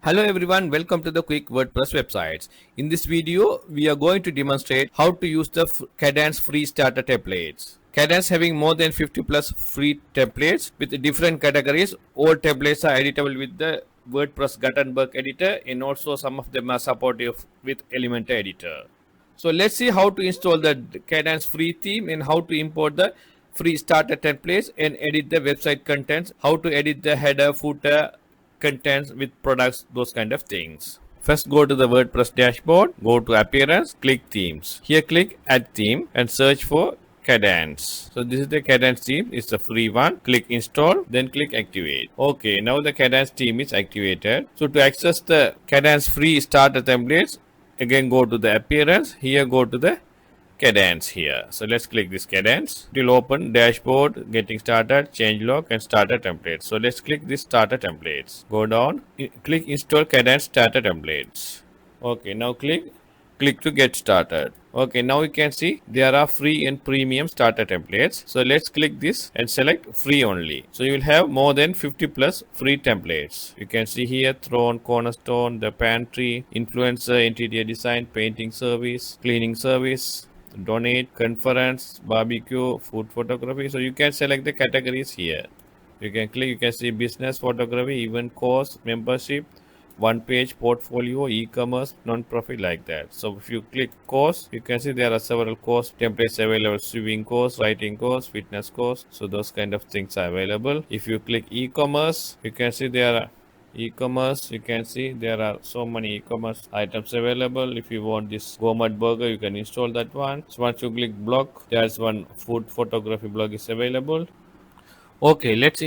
Hello everyone, welcome to the quick WordPress websites. In this video, we are going to demonstrate how to use the Kadence free starter templates. Kadence having more than 50 plus free templates with different categories. All templates are editable with the WordPress Gutenberg editor, and also some of them are supportive with Elementor editor. So let's see how to install the Kadence free theme and how to import the free starter templates and edit the website contents, how to edit the header, footer, contents with products, those kind of things. First go to the WordPress dashboard, go to appearance, click themes. Here click add theme and search for Kadence. So this is the Kadence theme, it's the free one. Click install, then click activate. Okay, now the Kadence theme is activated. So to access the Kadence free starter templates, again go to the appearance. Here go to the Kadence here. So let's click this Kadence. It will open dashboard, getting started, changelog and starter templates. So let's click this starter templates. Go down, click install Kadence starter templates. Okay, now click to get started. Okay, now you can see there are free and premium starter templates. So let's click this and select free only. So you will have more than 50 plus free templates. You can see here throne, cornerstone, the pantry, influencer, interior design, painting service, cleaning service, donate, conference, barbecue, food photography. So you can select the categories here. You can click, you can see business photography, event course, membership, one page, portfolio, e-commerce, non-profit, like that. So if you click course, you can see there are several course templates available: swimming course, writing course, fitness course. So those kind of things are available. If you click e-commerce, you can see there are e-commerce, you can see there are so many e-commerce items available. If you want this gourmet burger, you can install that one. So once you click blog, there's one food photography blog is available. Okay, let's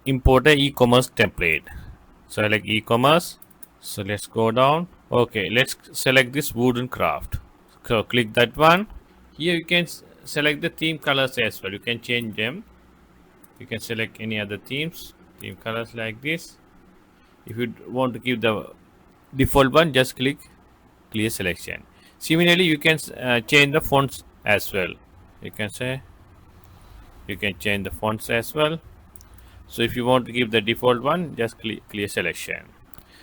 import a e-commerce template. So I like e-commerce. So let's go down. Okay, let's select this wooden craft. So click that one. Here you can select the theme colors as well. You can change them. You can select any other theme colors like this. If you want to keep the default one, just click clear selection. Similarly, you can change the fonts as well. You can change the fonts as well. So if you want to keep the default one, just clear selection.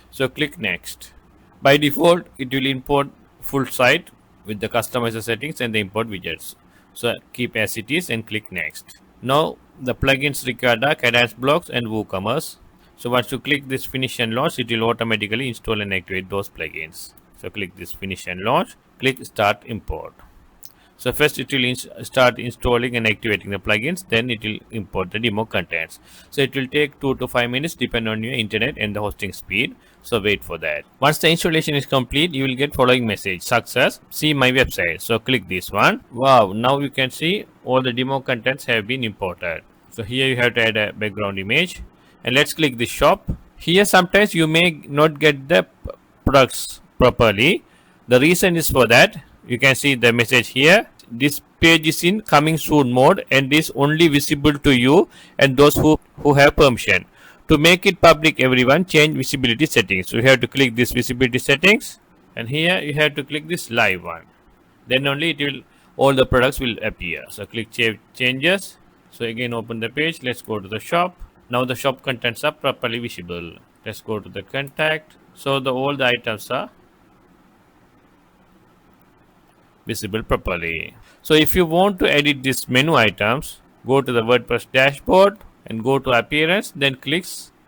So click next. By default, it will import full site with the customizer settings and the import widgets. So keep as it is and click next. Now the plugins required are Kadence blocks and WooCommerce. So once you click this finish and launch, it will automatically install and activate those plugins. So click this finish and launch, click start import. So first it will start installing and activating the plugins, then it will import the demo contents. So it will take 2 to 5 minutes depending on your internet and the hosting speed. So wait for that. Once the installation is complete, you will get following message: success, see my website. So click this one. Wow, now you can see all the demo contents have been imported. So here you have to add a background image. And let's click the shop. Here sometimes you may not get the products properly. The reason is for that. You can see the message here. This page is in coming soon mode and is only visible to you and those who have permission. To make it public everyone, change visibility settings. So you have to click this visibility settings, and here you have to click this live one. Then only it will, all the products will appear. So click changes. So again open the page. Let's go to the shop. Now the shop contents are properly visible. Let's go to the contact. So all the items are visible properly. So if you want to edit this menu items, go to the WordPress dashboard and go to appearance, then click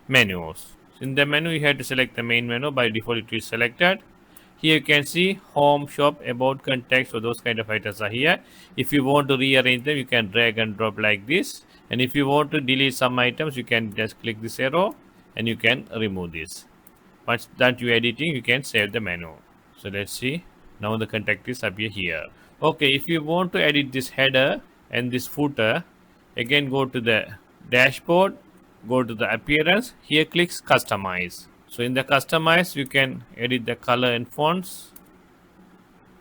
menus. In the menu you have to select the main menu. By default it is selected. Here you can see home, shop, about, contact. So those kind of items are here. If you want to rearrange them, you can drag and drop like this. And if you want to delete some items, you can just click this arrow and you can remove this. Once that you editing, you can save the menu. So let's see. Now the contact is appear here. Okay, if you want to edit this header and this footer, again go to the dashboard, go to the appearance. Here click customize. So in the customize, you can edit the color and fonts.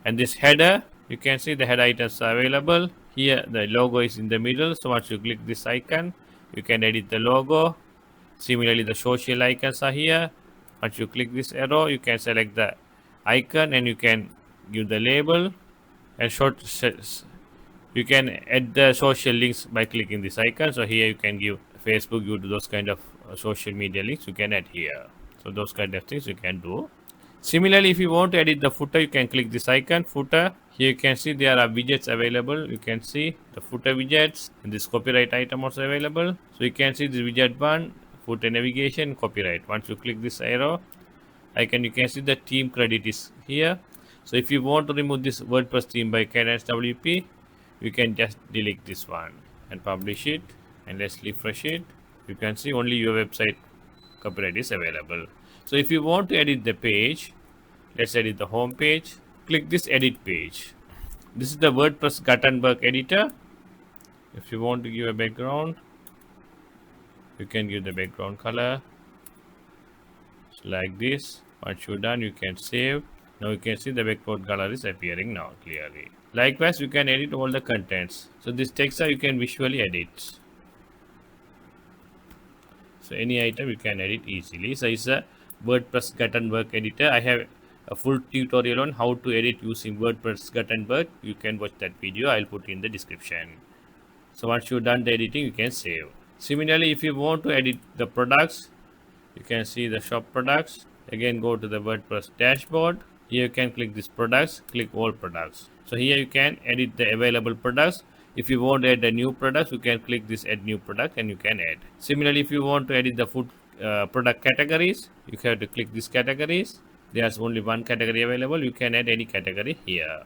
And this header, you can see the header items are available. Here the logo is in the middle. So once you click this icon, you can edit the logo. Similarly, the social icons are here. Once you click this arrow, you can select the icon and you can give the label and you can add the social links by clicking this icon. So here you can give Facebook, those kind of social media links you can add here. So those kind of things you can do. Similarly, if you want to edit the footer, you can click this icon, footer. Here you can see there are widgets available. You can see the footer widgets and this copyright item also available. So you can see the widget 1, footer navigation, copyright. Once you click this arrow icon, you can see the theme credit is here. So if you want to remove this WordPress theme by Kadence WP, you can just delete this one and publish it, and let's refresh it. You can see only your website copyright is available. So if you want to edit the page, let's edit the home page. Click this edit page. This is the WordPress Gutenberg editor. If you want to give a background, you can give the background color like this. Once you're done, you can save. Now you can see the background color is appearing now clearly. Likewise, you can edit all the contents. So this text you can visually edit. So any item you can edit easily. So it's a WordPress Gutenberg editor. I have a full tutorial on how to edit using WordPress Gutenberg. You can watch that video. I'll put in the description. So once you're done the editing, you can save. Similarly, if you want to edit the products, you can see the shop products. Again, go to the WordPress dashboard. Here you can click this products, click all products. So here you can edit the available products. If you want to add a new product, you can click this add new product and you can add. Similarly, if you want to edit the food product categories, you have to click these categories. There's only one category available. You can add any category here.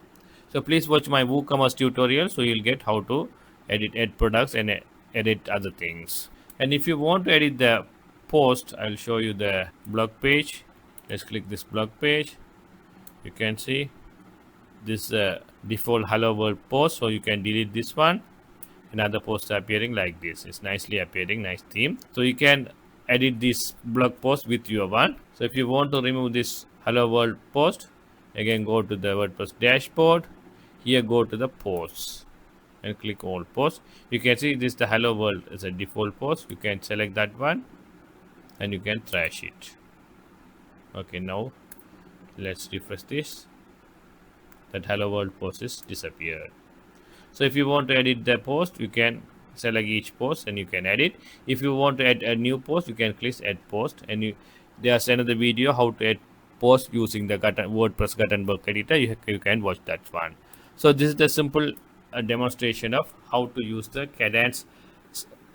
So please watch my WooCommerce tutorial so you'll get how to add products and edit other things. And if you want to edit the post, I'll show you the blog page. Let's click this blog page. You can see this default hello world post, so you can delete this one. Another post appearing like this. It's nicely appearing, nice theme. So you can edit this blog post with your one. So if you want to remove this hello world post, again go to the WordPress dashboard. Here go to the posts and click all posts. You can see this the hello world is a default post. You can select that one and you can trash it. Okay, now let's refresh this. That hello world post is disappeared. So if you want to edit the post, you can select each post and you can edit. If you want to add a new post, you can click add post, and there's another video how to add post using the WordPress Gutenberg editor. You can watch that one. So this is the simple demonstration of how to use the Kadence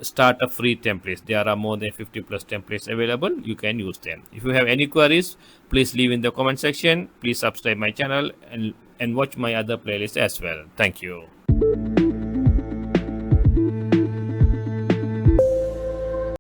starter free templates. There are more than 50 plus templates available. You can use them. If you have any queries, please leave in the comment section. Please subscribe my channel and watch my other playlists as well. Thank you.